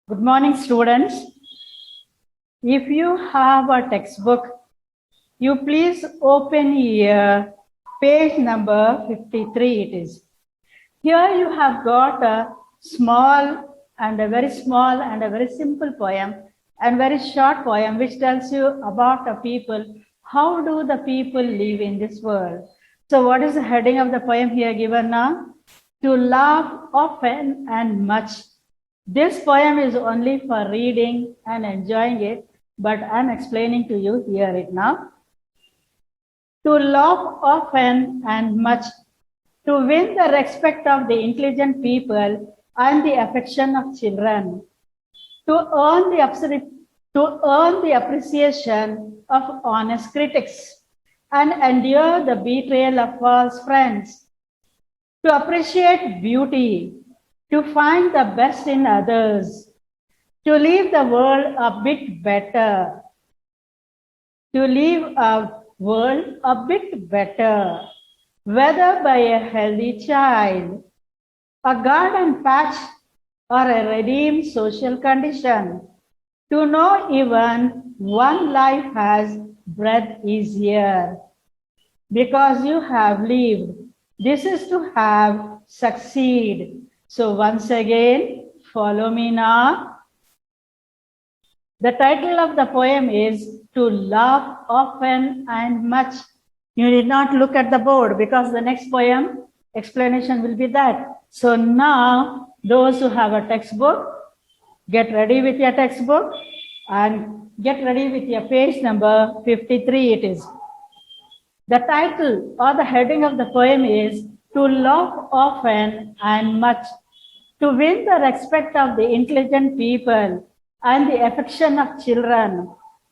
Good morning, students. If you have a textbook, you please open here page number 53 it is. Here you have got a small and a very small and a very simple poem and very short poem which tells you about a people. How do the people live in this world? So what is the heading of the poem here given now? To laugh often and much. This poem is only for reading and enjoying it, but I'm explaining to you here it now. To laugh often and much, to win the respect of the intelligent people and the affection of children, to earn the appreciation of honest critics and endure the betrayal of false friends, to appreciate beauty, to find the best in others, to leave the world a bit better, whether by a healthy child, a garden patch, or a redeemed social condition. To know even one life has breath easier, because you have lived. This is to have succeed. So once again, follow me now. The title of the poem is To Laugh Often and Much. You need not look at the board because the next poem explanation will be that. So now, those who have a textbook, get ready with your textbook and get ready with your page number 53 it is. The title or the heading of the poem is To Laugh Often and Much, to win the respect of the intelligent people and the affection of children,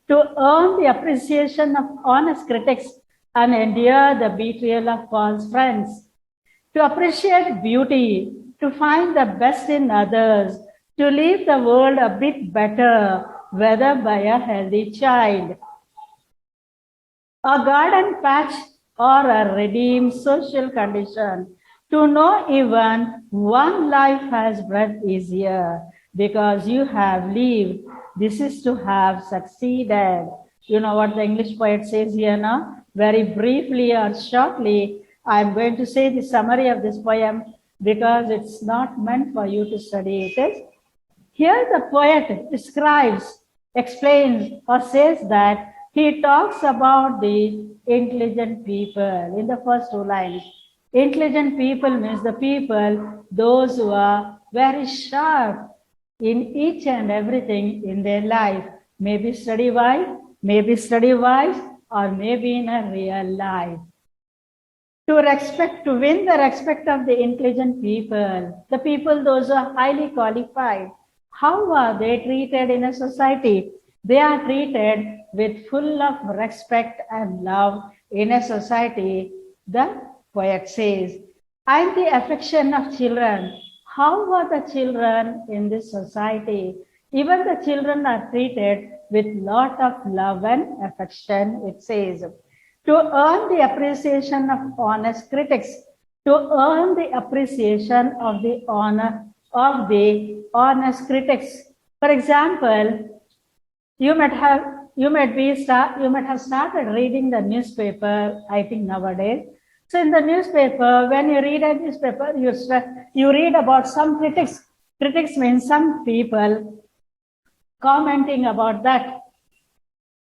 to earn the appreciation of honest critics and endure the betrayal of false friends, to appreciate beauty, to find the best in others, to leave the world a bit better, whether by a healthy child, a garden patch, or a redeemed social condition. To know even one life has breath easier, because you have lived. This is to have succeeded. You know what the English poet says here now? Very briefly or shortly, I'm going to say the summary of this poem because it's not meant for you to study it. Here the poet describes, explains, or says that he talks about the intelligent people in the first two lines. Intelligent people means the people, those who are very sharp in each and everything in their life, maybe study-wise, or maybe in a real life. To win the respect of the intelligent people, the people, those who are highly qualified, how are they treated in a society? They are treated with full of respect and love in a society, the poet says. And the affection of children. How are the children in this society? Even the children are treated with lot of love and affection, it says. To earn the appreciation of honest critics, to earn the appreciation of the honest critics. For example, you might have started reading the newspaper, I think nowadays. So in the newspaper, when you read a newspaper, you read about some critics. Critics means some people commenting about that.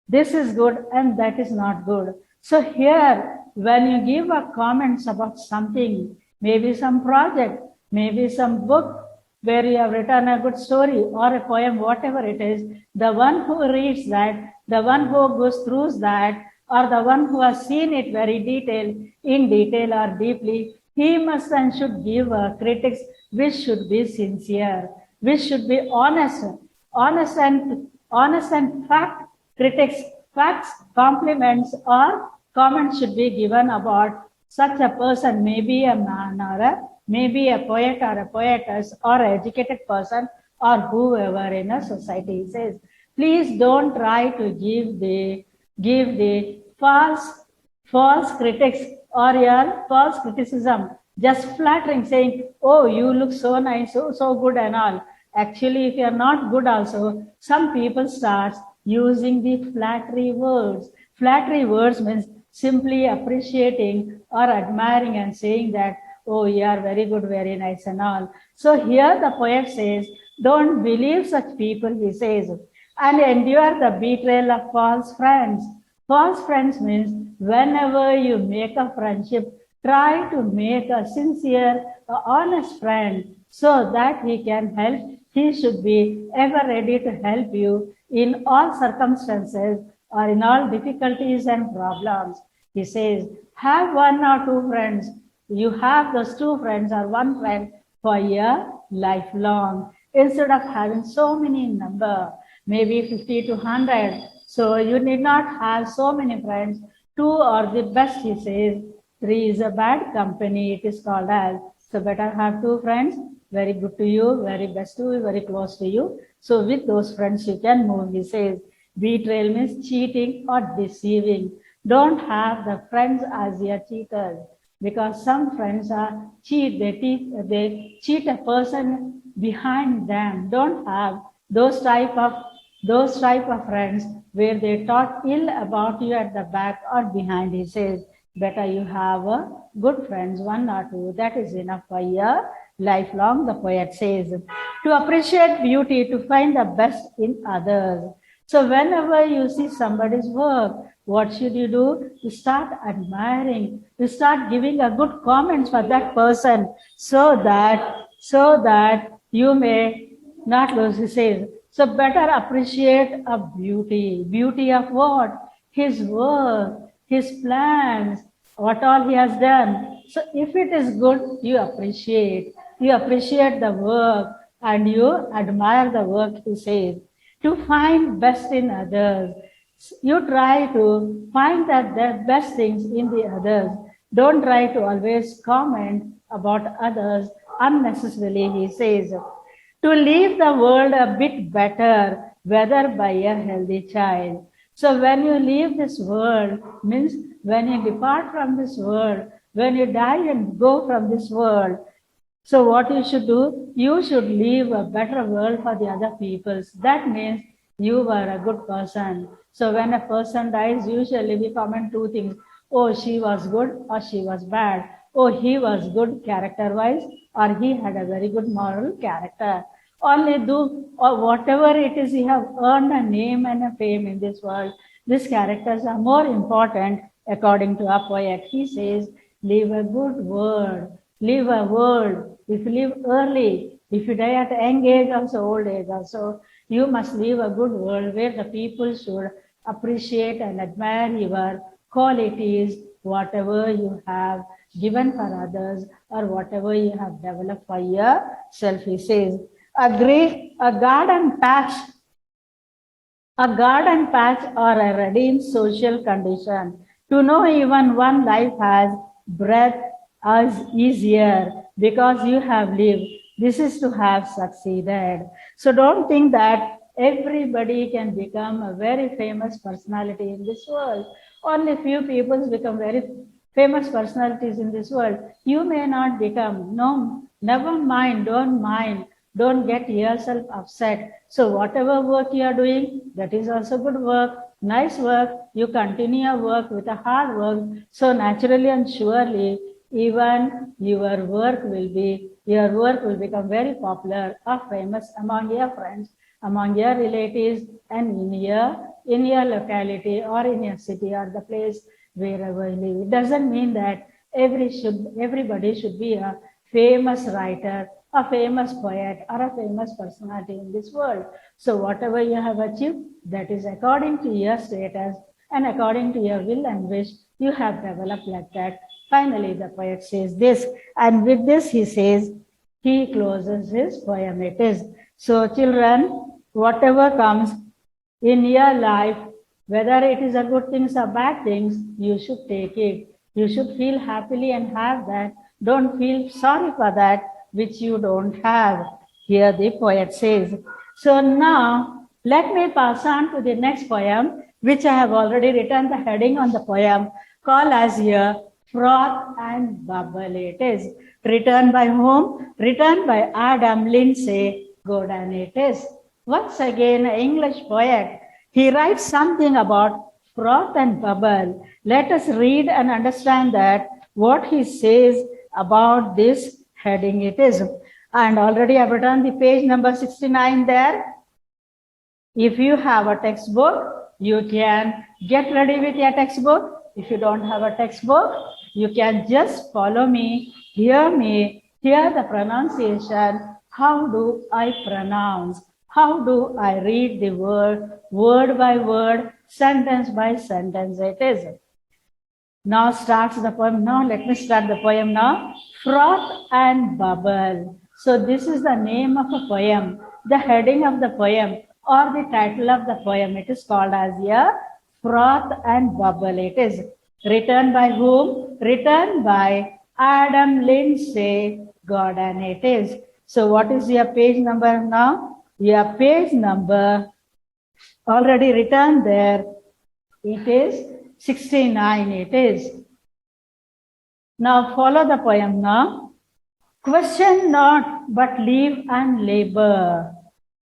This is good and that is not good. So here, when you give a comments about something, maybe some project, maybe some book where you have written a good story or a poem, whatever it is, the one who reads that, the one who goes through that, or the one who has seen it in detail or deeply, he must and should give a critics which should be sincere, which should be honest and fact critics. Facts, compliments, or comments should be given about such a person, maybe a man or maybe a poet or a poetess or an educated person or whoever in a society says. Please don't try to give the false critics or your false criticism, just flattering, saying, oh, you look so nice, so good and all. Actually, if you are not good also, some people start using the flattery words. Flattery words means simply appreciating or admiring and saying that, oh, you are very good, very nice and all. So here the poet says, don't believe such people, he says, and endure the betrayal of false friends. False friends means whenever you make a friendship, try to make a sincere, honest friend so that he can help. He should be ever ready to help you in all circumstances or in all difficulties and problems. He says, have one or two friends. You have those two friends or one friend for a lifelong instead of having so many number, maybe 50 to 100. So you need not have so many friends. Two are the best, he says. Three is a bad company, it is called as. So better have two friends, very good to you, very best to you, very close to you. So with those friends you can move, he says. Betrayal means cheating or deceiving. Don't have the friends as your cheaters, because some friends are they cheat a person behind them. Don't have those type of friends where they talk ill about you at the back or behind. He says, better you have a good friends, one or two. That is enough for a lifelong, the poet says. To appreciate beauty, to find the best in others. So whenever you see somebody's work, what should you do? You start admiring. You start giving a good comments for that person so that you may not lose. He says, so better appreciate a beauty. Beauty of what? His work, his plans, what all he has done. So if it is good, you appreciate. You appreciate the work and you admire the work, he says. To find best in others. You try to find that the best things in the others. Don't try to always comment about others unnecessarily, he says. To leave the world a bit better, whether by a healthy child. So when you leave this world, means when you depart from this world, when you die and go from this world, so what you should do? You should leave a better world for the other peoples. That means you were a good person. So when a person dies, usually we comment two things. Oh, she was good or she was bad. Oh, he was good character-wise or he had a very good moral character. Only do or whatever it is, you have earned a name and a fame in this world. These characters are more important according to our poet. He says, leave a good word. Live a world. If you live early, if you die at young age also, old age also, you must live a good world where the people should appreciate and admire your qualities, whatever you have given for others or whatever you have developed for yourself. He says, a garden patch or a redeemed social condition. To know even one life has breath is easier because you have lived. This is to have succeeded. So don't think that everybody can become a very famous personality in this world. Only few people become very famous personalities in this world. You may not become. No, never mind, don't mind. Don't get yourself upset. So whatever work you are doing, that is also good work, nice work. You continue your work with a hard work. So naturally and surely, even your work will become very popular or famous among your friends, among your relatives, and in your locality or in your city or the place wherever you live. It doesn't mean that everybody should be a famous writer, a famous poet, or a famous personality in this world. So whatever you have achieved, that is according to your status and according to your will and wish, you have developed like that. Finally, the poet says this, and with this he says, he closes his poem. It is, so children, whatever comes in your life, whether it is a good things or bad things, you should take it. You should feel happily and have that. Don't feel sorry for that which you don't have. Here the poet says. So now let me pass on to the next poem, which I have already written the heading on the poem, called as here Froth and Bubble. It is written by whom? Written by Adam Lindsay good and it is. Once again, an English poet, he writes something about froth and bubble. Let us read and understand that what he says about this heading it is. And already I've written the page number 69 there. If you have a textbook, you can get ready with your textbook. If you don't have a textbook, you can just follow me, hear the pronunciation. How do I pronounce? How do I read the word by word, sentence by sentence it is. Now starts the poem. Now let me start the poem now. Froth and Bubble. So this is the name of a poem, the heading of the poem or the title of the poem. It is called as a Froth and Bubble. It is written by whom? Written by Adam Lindsay Gordon. It is. So what is your page number now? Your page number already written there. It is 69 it is. Now follow the poem now. Question not, but live and labor,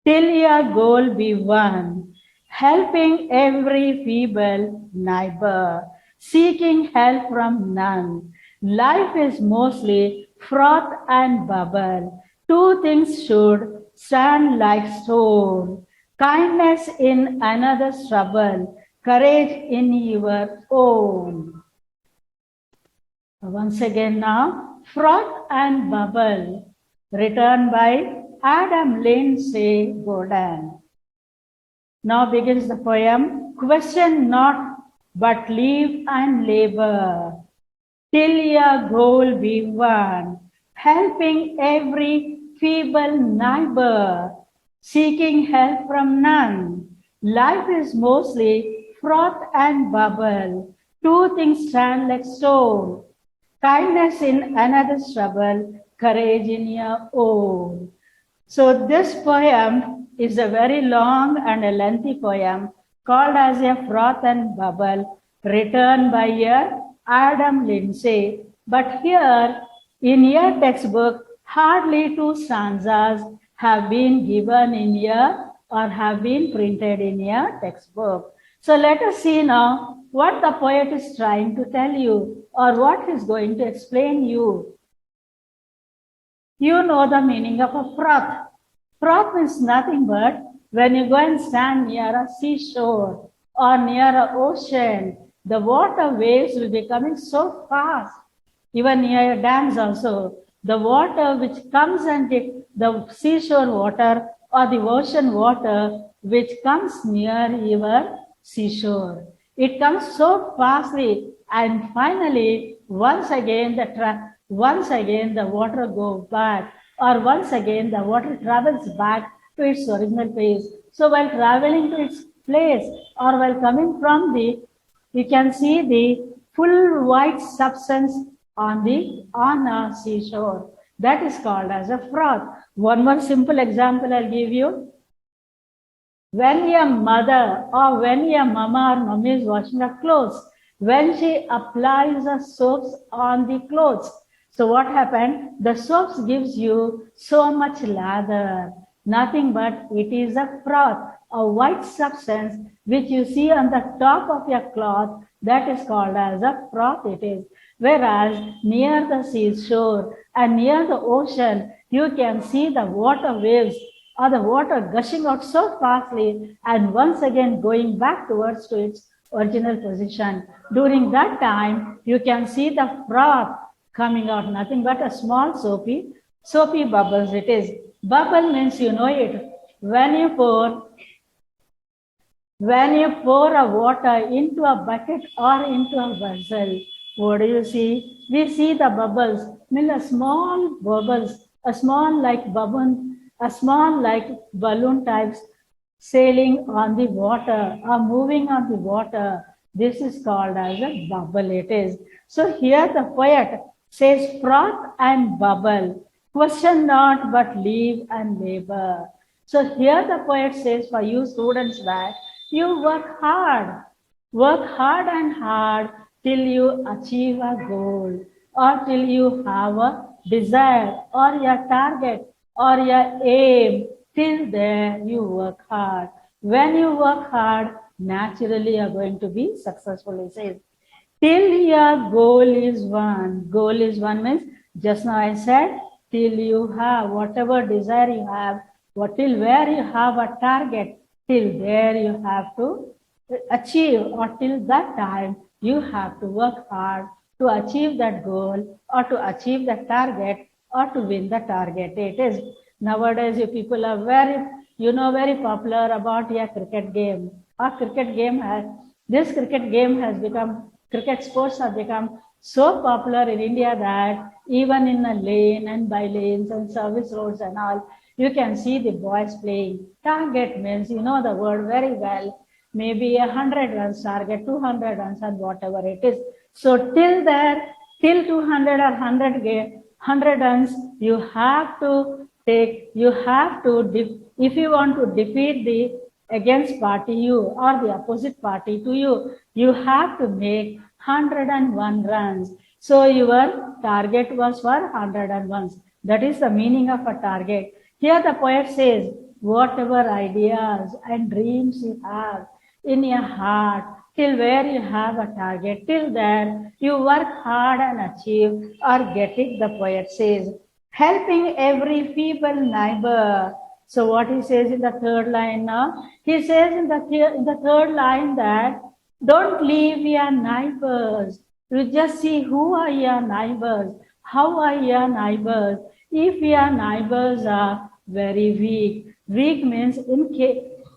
till your goal be won, helping every feeble neighbor, seeking help from none. Life is mostly froth and bubble. Two things should stand like stone, kindness in another's trouble, courage in your own. Once again now, Froth and Bubble, written by Adam Lindsay Gordon. Now begins the poem. Question not, but live and labor, till your goal be won, helping every feeble neighbor, seeking help from none. Life is mostly froth and bubble. Two things stand like stone. Kindness in another's trouble, courage in your own. So this poem is a very long and a lengthy poem called as a Froth and Bubble, written by Adam Lindsay. But here in your textbook, hardly two stanzas have been given in your or have been printed in your textbook. So let us see now what the poet is trying to tell you or what he's going to explain you. You know the meaning of a froth. Froth means nothing but when you go and stand near a seashore or near an ocean, the water waves will be coming so fast. Even near dams also, the water which comes and the seashore water or the ocean water which comes near your seashore. It comes so fastly and finally once again the water goes back or once again the water travels back to its original place. So while traveling to its place or while coming from you can see the full white substance on a seashore. That is called as a froth. One more simple example I'll give you. When your mother or when your mama or mummy is washing her clothes, when she applies the soaps on the clothes, so what happened? The soaps gives you so much lather. Nothing but it is a froth, a white substance which you see on the top of your cloth. That is called as a froth it is. Whereas near the seashore and near the ocean, you can see the water waves or the water gushing out so fastly and once again going back towards to its original position. During that time, you can see the froth coming out, nothing but a small soapy bubbles it is. Bubble means you know it. When you pour a water into a bucket or into a vessel, what do you see? We see the bubbles, small bubbles, a small like balloon types sailing on the water or moving on the water. This is called as a bubble it is. So here the poet says froth and bubble, question not but live and labor. So here the poet says for you students that you work hard and hard till you achieve a goal or till you have a desire or your target or your aim Till there, you work hard. When you work hard, naturally you are going to be successful, he says. Till your goal is won. Goal is won means, just now I said, till you have whatever desire you have, till where you have a target, till there you have to achieve, or till that time you have to work hard to achieve that goal, or to achieve the target, or to win the target. It is nowadays you people are very, very popular about your cricket game. This cricket game has become, cricket sports have become so popular in India that even in a lane and by lanes and service roads and all, you can see the boys playing. Target means, you know the word very well, maybe 100 runs target, 200 runs, and whatever it is. So till there, till 200 or 100 runs, you have to take, if you want to defeat the against party you or the opposite party to you, you have to make 101 runs. So your target was for 101. That is the meaning of a target. Here the poet says, whatever ideas and dreams you have in your heart, till where you have a target, till there you work hard and achieve or get it, the poet says. Helping every feeble neighbor. So what he says in the third line now? He says in the third line that don't leave your neighbors. You just see who are your neighbors, how are your neighbors. If your neighbors are very weak means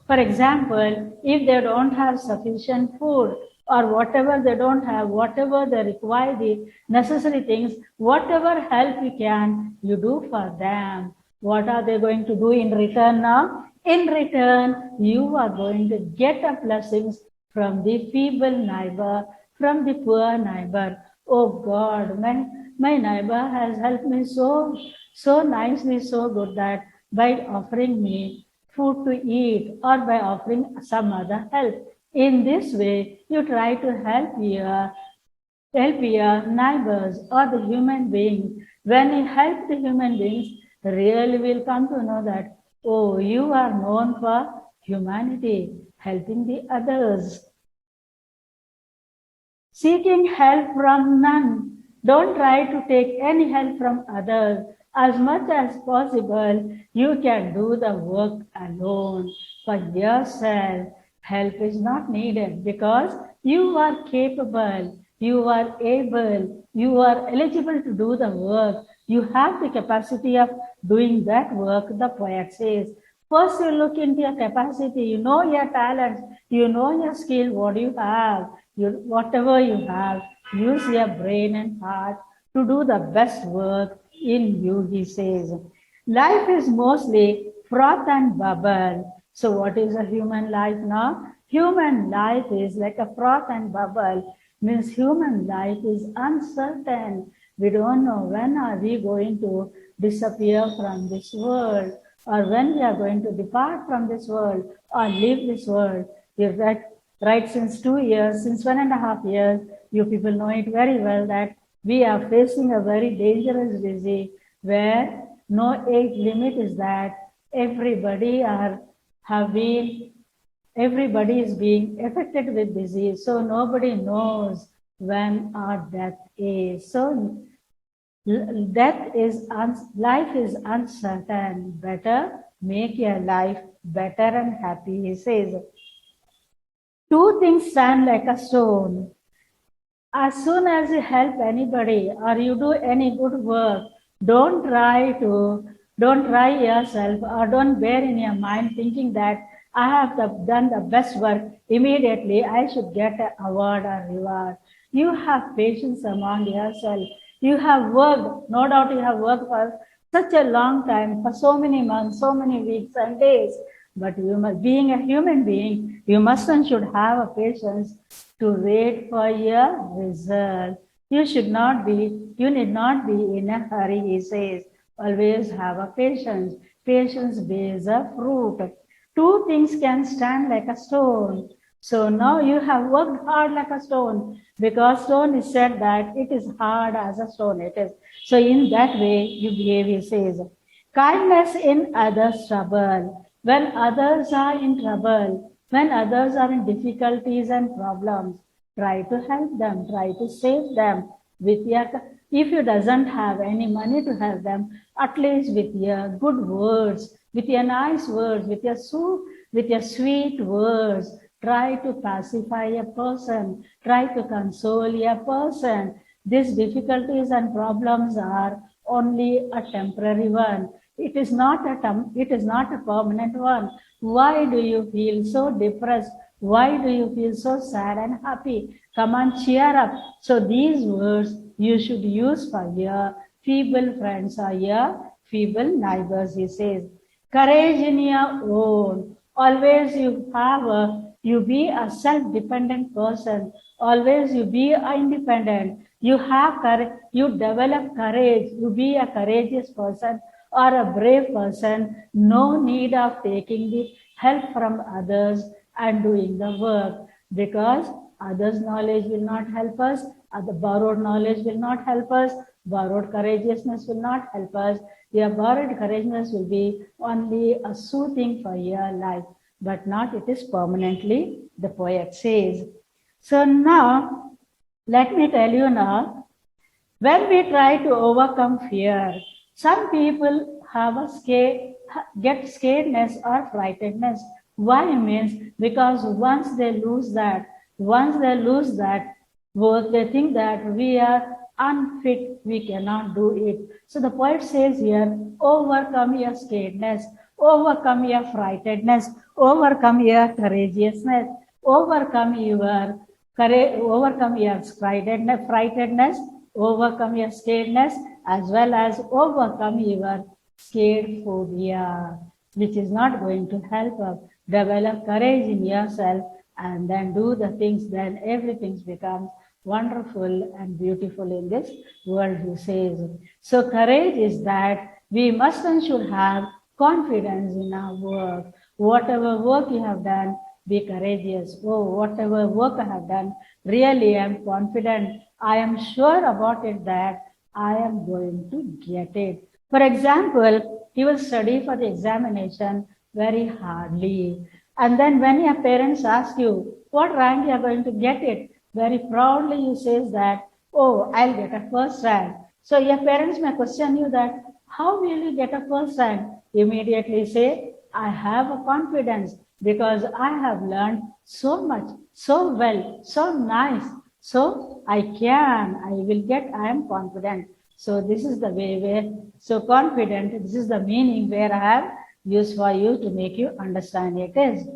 for example, if they don't have sufficient food or whatever they don't have, whatever they require, the necessary things, whatever help you can, you do for them. What are they going to do in return now? In return, you are going to get a blessings from the feeble neighbor, from the poor neighbor. Oh God, my neighbor has helped me so nicely, so good that by offering me food to eat or by offering some other help. In this way, you try to help your neighbors or the human beings. When you help the human beings, really will come to know that, oh, you are known for humanity, helping the others. Seeking help from none. Don't try to take any help from others. As much as possible, you can do the work alone for yourself. Help is not needed because you are capable, you are able, you are eligible to do the work. You have the capacity of doing that work, the poet says. First, you look into your capacity, you know your talents, you know your skill, what you have, whatever you have, use your brain and heart to do the best work in you, he says. Life is mostly froth and bubble. So what is a human life now? Human life is like a froth and bubble, means human life is uncertain. We don't know when are we going to disappear from this world, or when we are going to depart from this world or leave this world. Right, since 2 years, since 1.5 years, you people know it very well that we are facing a very dangerous disease where no age limit is that everybody is being affected with disease. So nobody knows when our death is. So life is uncertain. Better make your life better and happy, he says. Two things stand like a stone. As soon as you help anybody or you do any good work, don't try yourself or don't bear in your mind thinking that I have done the best work, immediately I should get an award or reward. You have patience among yourself. You have worked, no doubt you have worked for such a long time, for so many months, so many weeks and days. But being a human being, you must and should have a patience to wait for your result. You need not be in a hurry, he says. Always have a patience. Patience bears a fruit. Two things can stand like a stone. So now you have worked hard like a stone, because stone is said that it is hard as a stone. It is. So in that way you behave, he says. Kindness in others' trouble. When others are in trouble, when others are in difficulties and problems, try to help them, try to save them with your, if you doesn't have any money to help them, at least with your good words, with your nice words, with your sweet words, try to pacify a person, try to console a person. These difficulties and problems are only a temporary one. It is not a permanent one. Why do you feel so depressed? Why do you feel so sad and happy? Come on, cheer up. So these words you should use for your feeble friends or your feeble neighbors, he says. Courage in your own. Always you be a self-dependent person. Always you be independent. You have courage, you develop courage. You be a courageous person or a brave person. No need of taking the help from others and doing the work, because others' knowledge will not help us, other borrowed knowledge will not help us, borrowed courageousness will not help us. Your borrowed courageousness will be only a soothing for your life, but not it is permanently, the poet says. So now, let me tell you now, when we try to overcome fear, some people get scaredness or frightedness. Why means because once they lose that work, they think that we are unfit, we cannot do it. So the poet says here, overcome your scaredness, overcome your frightedness, overcome your courageousness, overcome your courage, overcome your frightedness, overcome your scaredness, as well as overcome your scared phobia, which is not going to help us. Develop courage in yourself and then do the things, then everything becomes wonderful and beautiful in this world, he says. So courage is that we must and should have confidence in our work. Whatever work you have done, be courageous. Oh, whatever work I have done, really I am confident. I am sure about it that I am going to get it. For example, he will study for the examination very hardly. And then when your parents ask you, what rank you are going to get it, very proudly you say that, oh, I'll get a first rank. So your parents may question you that, how will you get a first rank? Immediately say, I have a confidence because I have learned so much, so well, so nice. So I will get, I am confident. So this is the way where, so confident, this is the meaning where I have used for you to make you understand it is.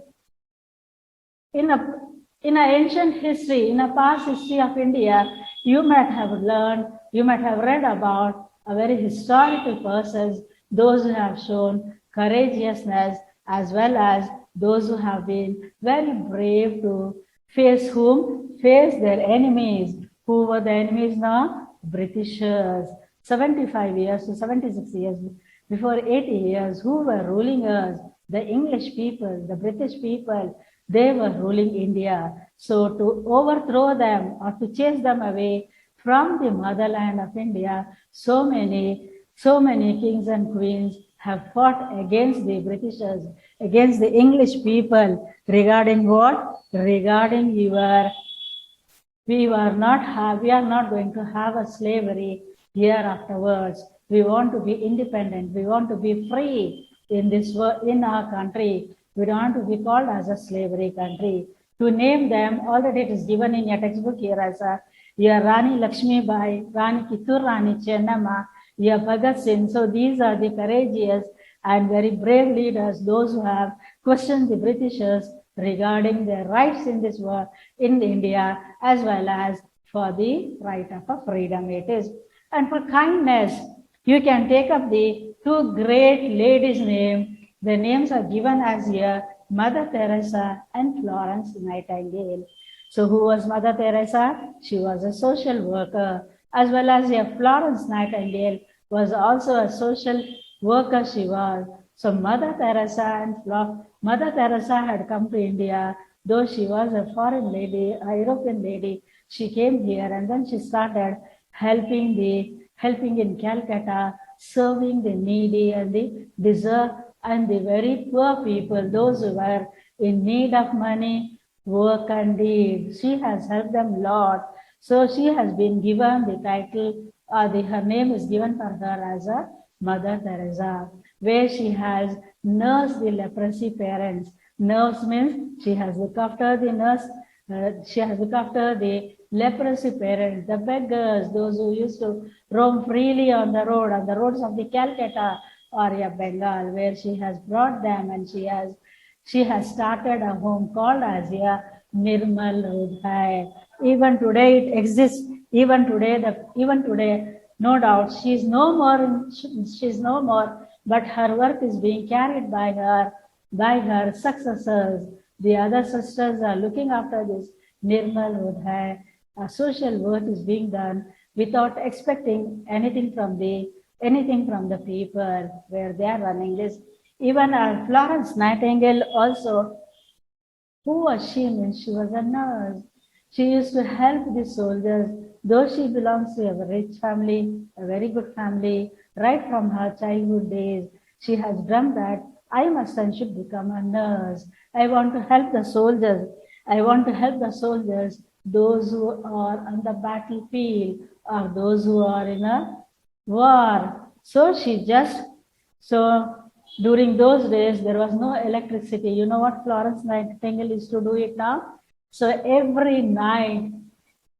In a ancient history, in a past history of India, you might have learned, you might have read about a very historical persons, those who have shown courageousness, as well as those who have been very brave to face whom? Face their enemies. Who were the enemies now? Britishers. 75 years to 76 years, before 80 years, who were ruling us? The English people, the British people, they were ruling India. So to overthrow them or to chase them away from the motherland of India, so many kings and queens have fought against the Britishers, against the English people, regarding what? Regarding we are not going to have a slavery here afterwards. We want to be independent. We want to be free in this world, in our country. We don't want to be called as a slavery country. To name them, already it is given in your textbook here as your Rani Lakshmi Bai, Rani Kittur Rani Chennamma, your Bhagat Singh. So these are the courageous and very brave leaders, those who have questioned the Britishers regarding their rights in this world, in India, as well as for the right of a freedom it is. And for kindness, you can take up the two great ladies' names. The names are given as here, Mother Teresa and Florence Nightingale. So who was Mother Teresa? She was a social worker, as well as here Florence Nightingale was also a social worker she was. So Mother Teresa had come to India, though she was a foreign lady, a European lady. She came here and then she started helping in Calcutta, serving the needy and the deserved and the very poor people, those who were in need of money, work and deed. She has helped them a lot. So she has been given the title, her name is given for her as a Mother Teresa, where she has nursed the leprosy parents. Nurse means she has looked after the nurse, she has looked after the leprosy parents, the beggars, those who used to roam freely on the roads of the Calcutta or Bengal, where she has brought them, and she has started a home called as a Nirmal Hridaya. Even today it exists. Even today, no doubt, she's no more, but her work is being carried by her successors. The other sisters are looking after this Nirmal Hridaya. A social work is being done without expecting anything from the people where they are running this. Even Florence Nightingale also, who was she? She was a nurse. She used to help the soldiers, though she belongs to a rich family, a very good family. Right from her childhood days, she has dreamt that I must and should become a nurse. I want to help the soldiers. Those who are on the battlefield or those who are in a war. So during those days, there was no electricity. You know what Florence Nightingale used to do it now? So every night,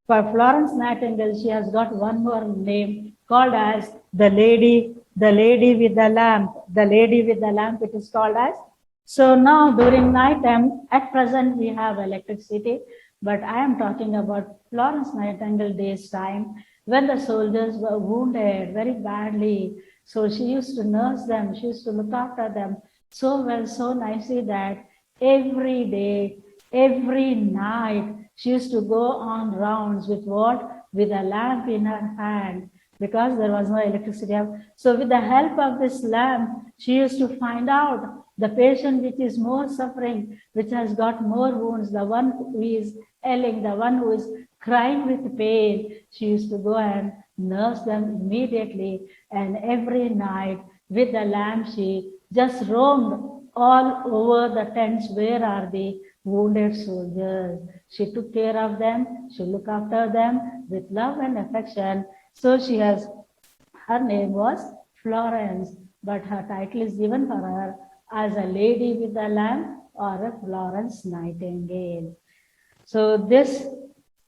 for Florence Nightingale, she has got one more name called as the lady with the lamp. The lady with the lamp, it is called as. So now during night time, at present we have electricity, but I am talking about Florence Nightingale days time when the soldiers were wounded very badly. So she used to nurse them, she used to look after them so well, so nicely that every day, every night, she used to go on rounds with what? With a lamp in her hand, because there was no electricity. So with the help of this lamp, she used to find out the patient which is more suffering, which has got more wounds, the one who is ailing, the one who is crying with pain. She used to go and nurse them immediately. And every night with the lamp, she just roamed all over the tents. Where are the wounded soldiers? She took care of them. She looked after them with love and affection. So her name was Florence, but her title is given for her as a lady with the lamp or a Florence Nightingale. So this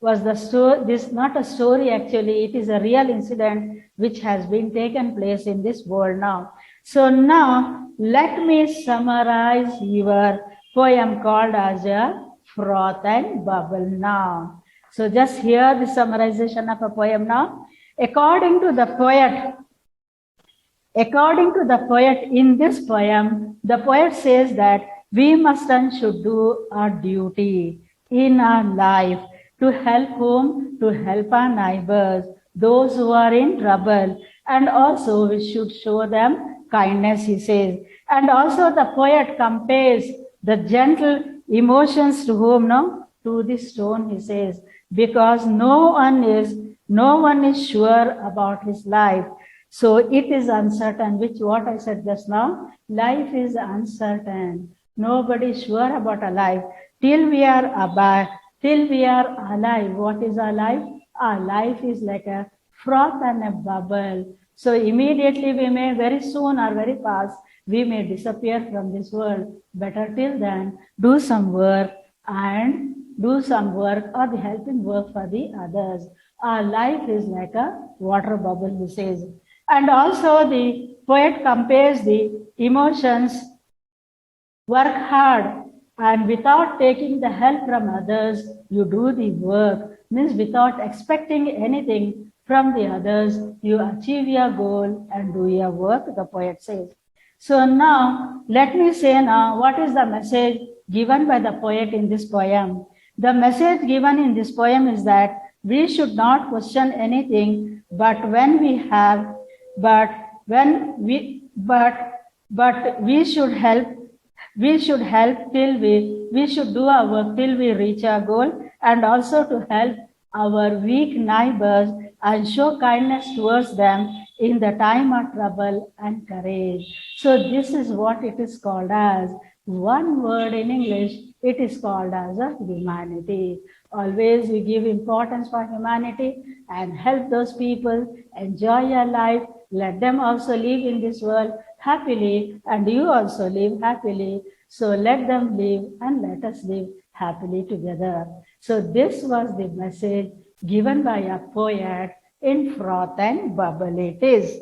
was the story. This is not a story actually. It is a real incident which has been taken place in this world now. So now let me summarize your poem called as a Froth and Bubble now. So just hear the summarization of a poem now. According to the poet in this poem, the poet says that we must and should do our duty in our life to help whom? To help our neighbors, those who are in trouble. And also we should show them kindness, he says. And also the poet compares the gentle emotions to whom? No? To the stone, he says. Because no one is sure about his life. So it is uncertain, which what I said just now, life is uncertain. Nobody is sure about a life. Till we are alive, what is our life? Our life is like a froth and a bubble. So immediately we may, very soon or very fast, we may disappear from this world. Better till then, do some work or the helping work for the others. Our life is like a water bubble, he says. And also the poet compares the emotions, work hard, and without taking the help from others, you do the work. Means without expecting anything from the others, you achieve your goal and do your work, the poet says. So now, let me say now, what is the message given by the poet in this poem? The message given in this poem is that we should not question anything, but we should help. We should do our work till we reach our goal, and also to help our weak neighbors and show kindness towards them in the time of trouble and courage. So this is what it is called as. One word in English, it is called as a humanity. Always we give importance for humanity and help those people enjoy your life. Let them also live in this world happily, and you also live happily. So let them live and let us live happily together. So this was the message given by a poet in Froth and Bubble it is.